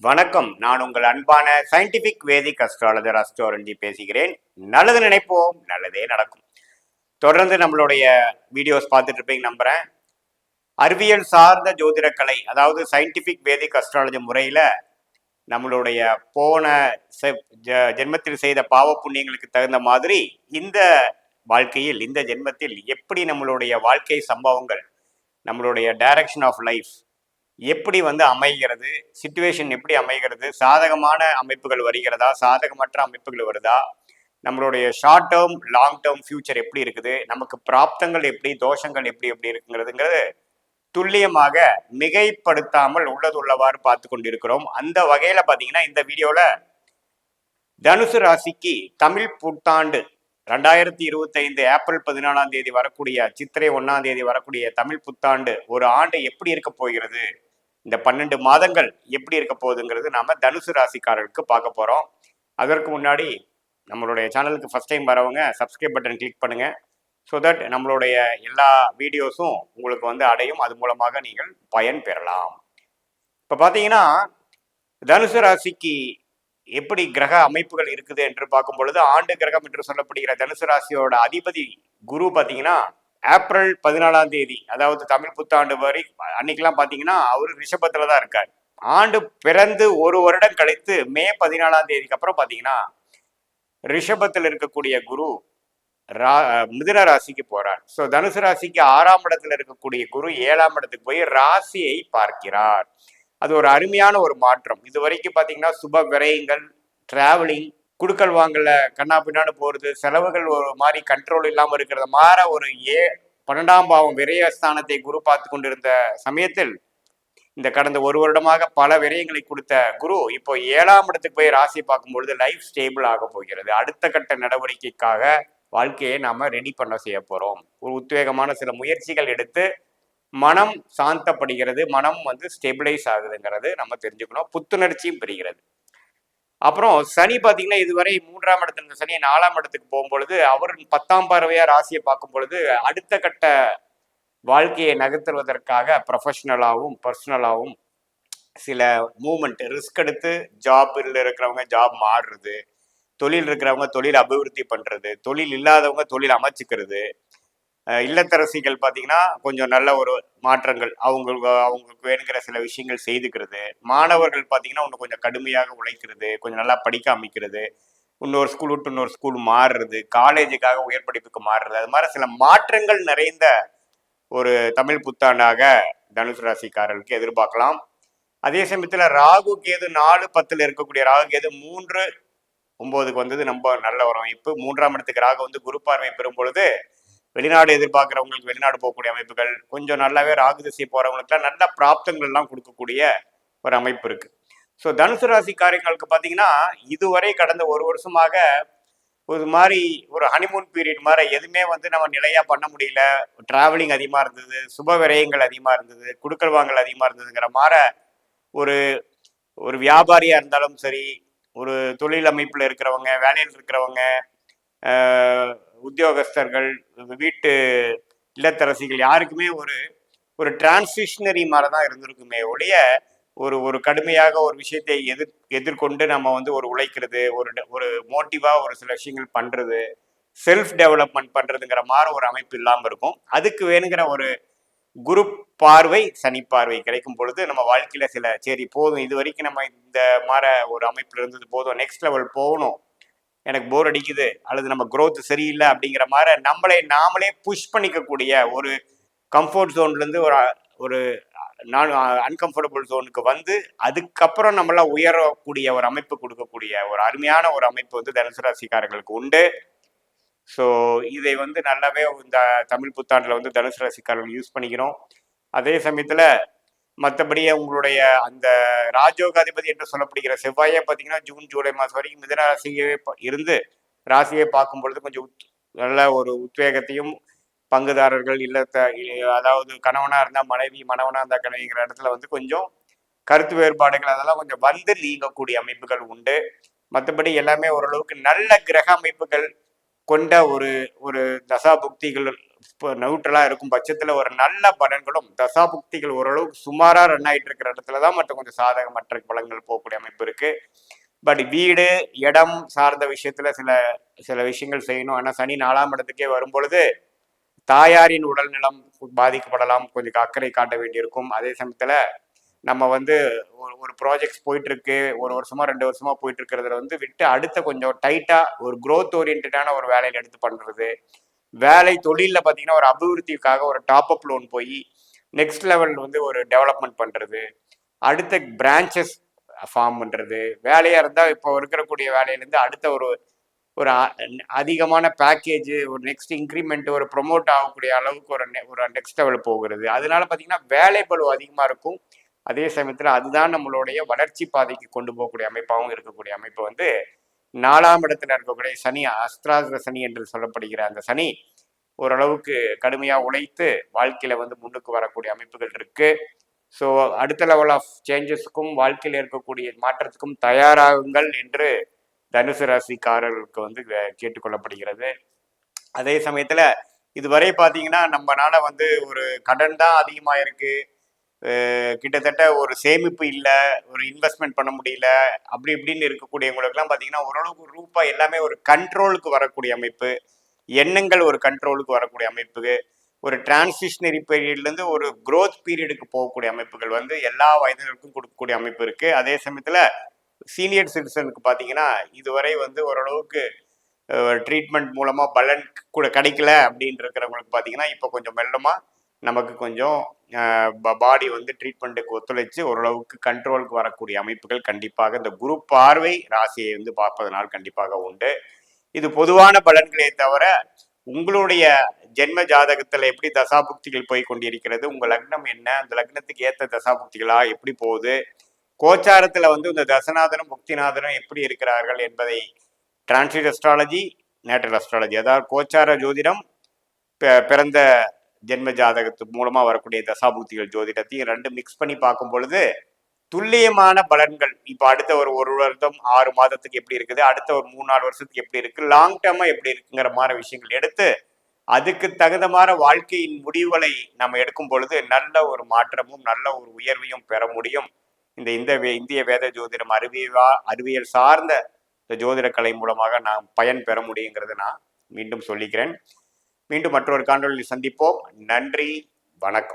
வணக்கம். நான் உங்கள் அன்பான சயின்டிபிக் வேதிக் அஸ்ட்ராலஜர் அஸ்ட்ரோரஞ்சி பேசுகிறேன். நல்லது நினைப்போம், நல்லதே நடக்கும். தொடர்ந்து நம்மளுடைய வீடியோஸ் பார்த்துட்டு இருப்பீங்க நம்புறேன். அறிவியல் சார்ந்த ஜோதிடக்கலை, அதாவது சயின்டிபிக் வேதிக் அஸ்ட்ராலஜி முறையில் நம்மளுடைய போன ஜென்மத்தில் செய்த பாவ புண்ணியங்களுக்கு தகுந்த மாதிரி இந்த வாழ்க்கையில், இந்த ஜென்மத்தில் எப்படி நம்மளுடைய வாழ்க்கை சம்பவங்கள், நம்மளுடைய டைரக்ஷன் ஆஃப் லைஃப் எப்படி அமைகிறது, சிச்சுவேஷன் எப்படி அமைகிறது, சாதகமான அமைப்புகள் வருகிறதா, சாதகமற்ற அமைப்புகள் வருதா, நம்மளுடைய short term long term future எப்படி இருக்குது, நமக்கு பிராப்தங்கள் எப்படி, தோஷங்கள் எப்படி எப்படி இருக்குங்கிறதுங்கிறது துல்லியமாக மிகைப்படுத்தாமல் உள்ளது உள்ளவாறு பார்த்து கொண்டிருக்கிறோம். அந்த வகையில பாத்தீங்கன்னா இந்த வீடியோல தனுசு ராசிக்கு தமிழ் புத்தாண்டு 2025 ஏப்ரல் 14 வரக்கூடிய சித்திரை 1 வரக்கூடிய தமிழ் புத்தாண்டு ஒரு ஆண்டு எப்படி இருக்க போகிறது, இந்த 12 மாதங்கள் எப்படி இருக்க போகுதுங்கிறது நாம தனுசு ராசிக்காரர்களுக்கு பார்க்க போறோம். அதற்கு முன்னாடி நம்மளுடைய சேனலுக்கு ஃபர்ஸ்ட் டைம் வரவங்க சப்ஸ்கிரைப் பட்டன் கிளிக் பண்ணுங்க. ஸோ தட் நம்மளுடைய எல்லா வீடியோஸும் உங்களுக்கு அடையும். அது மூலமாக நீங்கள் பயன் பெறலாம். இப்போ பார்த்தீங்கன்னா தனுசு ராசிக்கு எப்படி கிரக அமைப்புகள் இருக்குது என்று பார்க்கும் பொழுது, ஆண்டு கிரகம் என்று சொல்லப்படுகிற தனுசு ராசியோட அதிபதி குரு பார்த்தீங்கன்னா ஏப்ரல் 14, அதாவது தமிழ் புத்தாண்டு வரை அன்னைக்கெல்லாம் பார்த்தீங்கன்னா அவரு ரிஷபத்துல தான் இருக்காரு. ஆண்டு பிறந்து ஒரு வருடம் கழித்து மே 14 அப்புறம் பார்த்தீங்கன்னா ரிஷபத்தில் இருக்கக்கூடிய குரு மிதுன ராசிக்கு போறார். ஸோ தனுசு ராசிக்கு 6ஆம் இடத்துல இருக்கக்கூடிய குரு 7ஆம் இடத்துக்கு போய் ராசியை பார்க்கிறார். அது ஒரு அருமையான ஒரு மாற்றம். இது வரைக்கும் பார்த்தீங்கன்னா சுப விரயங்கள், டிராவலிங், குடுக்கல் வாங்கல கண்ணா பின்னான்னு போறது, செலவுகள் ஒரு மாதிரி கண்ட்ரோல் இல்லாமல் இருக்கிறத மாற ஒரு 12ஆம் பாவம் விரயஸ்தானத்தை குரு பார்த்து கொண்டிருந்த சமயத்தில் இந்த கடந்த ஒரு வருடமாக பல விரயங்களை கொடுத்த குரு இப்போ 7ஆம் இடத்துக்கு போய் ராசி பார்க்கும் பொழுது லைஃப் ஸ்டேபிள் ஆக போகிறது. அடுத்த கட்ட நடவடிக்கைக்காக வாழ்க்கையை நாம ரெடி பண்ண செய்ய போறோம். ஒரு உத்வேகமான சில முயற்சிகள் எடுத்து மனம் சாந்தப்படுகிறது, மனம் ஸ்டெபிளைஸ் ஆகுதுங்கிறது நம்ம தெரிஞ்சுக்கணும். புத்துணர்ச்சியும் பெறுகிறது. அப்புறம் சனி பார்த்தீங்கன்னா இதுவரை 3ஆம் இடத்துல இருந்த சனி 4ஆம் இடத்துக்கு போகும்பொழுது அவர் 10ஆம் பார்வையா ராசியை பார்க்கும் பொழுது அடுத்த கட்ட வாழ்க்கையை நகர்த்துவதற்காக ப்ரொஃபஷனலாகவும் பர்சனலாகவும் சில மூவ்மெண்ட் ரிஸ்க் எடுத்து ஜாபில் இருக்கிறவங்க ஜாப் மாறுறது, தொழில் இருக்கிறவங்க தொழில் அபிவிருத்தி பண்றது, தொழில் இல்லாதவங்க தொழில் அமைச்சுக்கிறது, இல்லத்தரசிகள் பார்த்தீங்கன்னா கொஞ்சம் நல்ல ஒரு மாற்றங்கள் அவங்களுக்கு வேணுங்கிற சில விஷயங்கள் செய்துக்கிறது, மாணவர்கள் பார்த்தீங்கன்னா இன்னும் கொஞ்சம் கடுமையாக உழைக்கிறது, கொஞ்சம் நல்லா படிக்க அமைக்கிறது, இன்னொரு ஸ்கூல் விட்டு இன்னொரு ஸ்கூல் மாறுறது, காலேஜுக்காக உயர் படிப்புக்கு மாறுறது, அது மாதிரி சில மாற்றங்கள் நிறைந்த ஒரு தமிழ் புத்தாண்டாக தனுசு ராசிக்காரர்களுக்கு எதிர்பார்க்கலாம். அதே சமயத்தில் ராகு கேது 4-10 இருக்கக்கூடிய ராகு கேது 3-9 வந்தது ரொம்ப நல்ல ஒரு அமைப்பு. 3ஆம் இடத்துக்கு ராகு குரு பார்வை பெறும் பொழுது வெளிநாடு எதிர்பார்க்கிறவங்களுக்கு வெளிநாடு போகக்கூடிய அமைப்புகள், கொஞ்சம் நல்லாவே ராகு திசை போறவங்களுக்குலாம் நல்ல பிராப்தங்கள் எல்லாம் கொடுக்கக்கூடிய ஒரு அமைப்பு இருக்கு. ஸோ தனுசு ராசிக்காரங்களுக்கு பார்த்தீங்கன்னா இதுவரை கடந்த ஒரு வருஷமாக ஒரு மாதிரி ஒரு ஹனிமூன் பீரியட் மாதிரி எதுவுமே நம்ம நிலையா பண்ண முடியல. டிராவலிங் அதிகமாக இருந்தது, சுப விரயங்கள் அதிகமாக இருந்தது, குடுக்கல் வாங்கல் அதிகமாக இருந்ததுங்கிற மாதிரி ஒரு ஒரு வியாபாரியா இருந்தாலும் சரி, ஒரு தொழில் அமைப்பில் இருக்கிறவங்க, வேலையில் இருக்கிறவங்க, உத்தியோகஸ்தர்கள், வீட்டு இல்லத்தரசிகள் யாருக்குமே ஒரு ஒரு டிரான்சிஷனரி மாதிரி தான் இருந்திருக்குமே ஒழிய ஒரு ஒரு கடுமையாக ஒரு விஷயத்தை எதிர்கொண்டு நம்ம ஒரு உழைக்கிறது, ஒரு ஒரு மோட்டிவா ஒரு சில விஷயங்கள் பண்றது, செல்ஃப் டெவலப்மெண்ட் பண்றதுங்கிற மாதிரி ஒரு அமைப்பு இல்லாமல் இருக்கும். அதுக்கு வேணுங்கிற ஒரு குரு பார்வை, சனி பார்வை கிடைக்கும் பொழுது நம்ம வாழ்க்கையில சரி போதும், இது வரைக்கும் நம்ம இந்த மாதிரி ஒரு அமைப்புல இருந்தது போதும், நெக்ஸ்ட் லெவல் போகணும், எனக்கு போர் அடிக்குது, அல்லது நம்ம growth சரியில்லை அப்படிங்கிற மாதிரி நாமளே புஷ் பண்ணிக்கக்கூடிய ஒரு கம்ஃபர்ட் ஜோன்ல இருந்து ஒரு ஒரு நான் அன்கம்ஃபர்டபுள் ஜோனுக்கு அதுக்கப்புறம் நம்மளாம் உயரக்கூடிய ஒரு அமைப்பு கொடுக்கக்கூடிய ஒரு அருமையான ஒரு அமைப்பு தனுசு ராசிக்காரர்களுக்கு உண்டு. ஸோ இதை நல்லாவே இந்த தமிழ் புத்தாண்டில் தனுசு ராசிக்காரர்கள் யூஸ் பண்ணிக்கிறோம். அதே சமயத்தில் மற்றபடியே உங்களுடைய அந்த ராஜயோகாதிபதி என்று சொல்லப்படுகிற செவ்வாயே பார்த்தீங்கன்னா ஜூன் ஜூலை மாதம் வரைக்கும் மிதன ராசியே இருந்து ராசியை பார்க்கும் பொழுது கொஞ்சம் நல்ல ஒரு உத்வேகத்தையும், பங்குதாரர்கள் அதாவது கணவனா இருந்தா மனைவி, மனைவனா இருந்தா கணவிங்கிற இடத்துல கொஞ்சம் கருத்து வேறுபாடுகள் அதெல்லாம் கொஞ்சம் நீங்கக்கூடிய அமைப்புகள் உண்டு. மற்றபடி எல்லாமே ஓரளவுக்கு நல்ல கிரக அமைப்புகள் கொண்ட ஒரு ஒரு தசா புக்திகள் இப்போ நியூட்ரலாக இருக்கும் பட்சத்தில் ஒரு நல்ல பலன்களும் தசாபுக்திகள் ஓரளவுக்கு சுமாராக ரன் ஆகிட்டு இருக்கிற இடத்துல தான் மற்ற கொஞ்சம் சாதகமற்ற பலன்கள் போகக்கூடிய அமைப்பு இருக்கு. பட் வீடு இடம் சார்ந்த விஷயத்துல சில சில விஷயங்கள் செய்யணும். ஆனால் சனி 4ஆம் இடத்துக்கே வரும் பொழுது தாயாரின் உடல் நலம் பாதிக்கப்படலாம், கொஞ்சம் அக்கறை காட்ட வேண்டியிருக்கும். அதே சமயத்துல நம்ம வந்து ஒரு ப்ராஜெக்ட்ஸ் போயிட்டு இருக்கு, ஒரு வருஷமா 2 வருஷமா போயிட்டு இருக்கிறதுல வந்து விட்டு அடுத்த கொஞ்சம் டைட்டா ஒரு growth ஓரியன்டான ஒரு வேலையில எடுத்து பண்றது, வேலை தொழிலில் பார்த்தீங்கன்னா ஒரு அபிவிருத்திக்காக ஒரு டாப் அப் லோன் போய் நெக்ஸ்ட் லெவல் வந்து ஒரு டெவலப்மெண்ட் பண்றது, அடுத்த பிரான்ச்சஸ் ஃபார்ம் பண்றது, வேலையா இருந்தால் இப்போ இருக்கக்கூடிய வேலையிலேருந்து அடுத்த ஒரு ஒரு அதிகமான பேக்கேஜ், ஒரு நெக்ஸ்ட் இன்க்ரிமெண்ட், ஒரு ப்ரொமோட் ஆகக்கூடிய அளவுக்கு ஒரு நெக்ஸ்ட் லெவல் போகிறது. அதனால பார்த்தீங்கன்னா வேலை பளு அதிகமாக இருக்கும். அதே சமயத்தில் அதுதான் நம்மளுடைய வளர்ச்சி பாதைக்கு கொண்டு போகக்கூடிய அமைப்பாகவும் இருக்கக்கூடிய அமைப்பு வந்து 4ஆம் இடத்துல இருக்கக்கூடிய சனி, அஸ்திராஸ்திர சனி என்று சொல்லப்படுகிற அந்த சனி ஓரளவுக்கு கடுமையாக உழைத்து வாழ்க்கையில வந்து முன்னுக்கு வரக்கூடிய அமைப்புகள் இருக்கு. ஸோ அடுத்த லெவல் ஆஃப் சேஞ்சஸ்க்கும் வாழ்க்கையில் இருக்கக்கூடிய மாற்றத்துக்கும் தயாராகுங்கள் என்று தனுசு ராசிக்காரர்களுக்கு வந்து கேட்டுக்கொள்ளப்படுகிறது. அதே சமயத்துல இதுவரை பார்த்தீங்கன்னா நம்மனால வந்து ஒரு கடன் தான் அதிகமாக இருக்கு, கிட்டத்தட்ட ஒரு சேமிப்பு இல்லை, ஒரு இன்வெஸ்ட்மெண்ட் பண்ண முடியல, அப்படி இப்படின்னு இருக்கக்கூடியவங்களுக்குலாம் பார்த்தீங்கன்னா ஓரளவுக்கு ரூபாய் எல்லாமே ஒரு கண்ட்ரோலுக்கு வரக்கூடிய அமைப்பு, எண்ணங்கள் ஒரு கண்ட்ரோலுக்கு வரக்கூடிய அமைப்பு, ஒரு டிரான்சிஷனரி பீரியட்லேருந்து ஒரு க்ரோத் பீரியடுக்கு போகக்கூடிய அமைப்புகள் வந்து எல்லா வயதினருக்கும் கொடுக்கக்கூடிய அமைப்பு இருக்கு. அதே சமயத்தில் சீனியர் சிட்டிசனுக்கு பார்த்தீங்கன்னா இதுவரை வந்து ஓரளவுக்கு ட்ரீட்மெண்ட் மூலமாக பலன் கூட கிடைக்கல அப்படின்னு இருக்கிறவங்களுக்கு பார்த்தீங்கன்னா இப்போ கொஞ்சம் மெல்லமாக நமக்கு கொஞ்சம் பாடி வந்து ட்ரீட்மெண்ட்டுக்கு ஒத்துழைச்சு ஓரளவுக்கு கண்ட்ரோலுக்கு வரக்கூடிய அமைப்புகள் கண்டிப்பாக இந்த குரு பார்வை ராசியை வந்து பார்ப்பதனால் கண்டிப்பாக உண்டு. இது பொதுவான பலன்களே தவிர உங்களுடைய ஜென்ம ஜாதகத்தில் எப்படி தசாபுக்திகள் போய் கொண்டிருக்கிறது, உங்கள் லக்னம் என்ன, அந்த லக்னத்துக்கு ஏற்ற தசாபுக்திகளா எப்படி போகுது, கோச்சாரத்தில் வந்து இந்த தசநாதனும் புக்திநாதனும் எப்படி இருக்கிறார்கள் என்பதை டிரான்சிட் அஸ்ட்ராலஜி, நேட்டல் அஸ்ட்ராலஜி, அதாவது கோச்சார ஜோதிடம், பிறந்த ஜென்ம ஜாதகத்து மூலமா வரக்கூடிய தசாபுக்திகள் ஜோதிடத்தையும் ரெண்டு மிக்ஸ் பண்ணி பார்க்கும் பொழுது துல்லியமான பலன்கள் இப்போ அடுத்த ஒரு வருடம் 6 மாதத்துக்கு எப்படி இருக்குது, அடுத்த ஒரு 3-4 வருஷத்துக்கு எப்படி இருக்கு, லாங் டேர்மா எப்படி இருக்குங்கிற மாதிரி விஷயங்கள் எடுத்து அதுக்கு தகுந்த மாதிரி வாழ்க்கையின் முடிவுகளை நம்ம எடுக்கும் பொழுது நல்ல ஒரு மாற்றமும் நல்ல ஒரு உயர்வையும் பெற முடியும். இந்திய வேத ஜோதிடம் அறிவியல் சார்ந்த இந்த ஜோதிட கலை மூலமாக நாம் பயன் பெற முடியுங்கிறத நான் மீண்டும் சொல்லிக்கிறேன். மீண்டும் மற்றொரு காணொளியில் சந்திப்போம். நன்றி, வணக்கம்.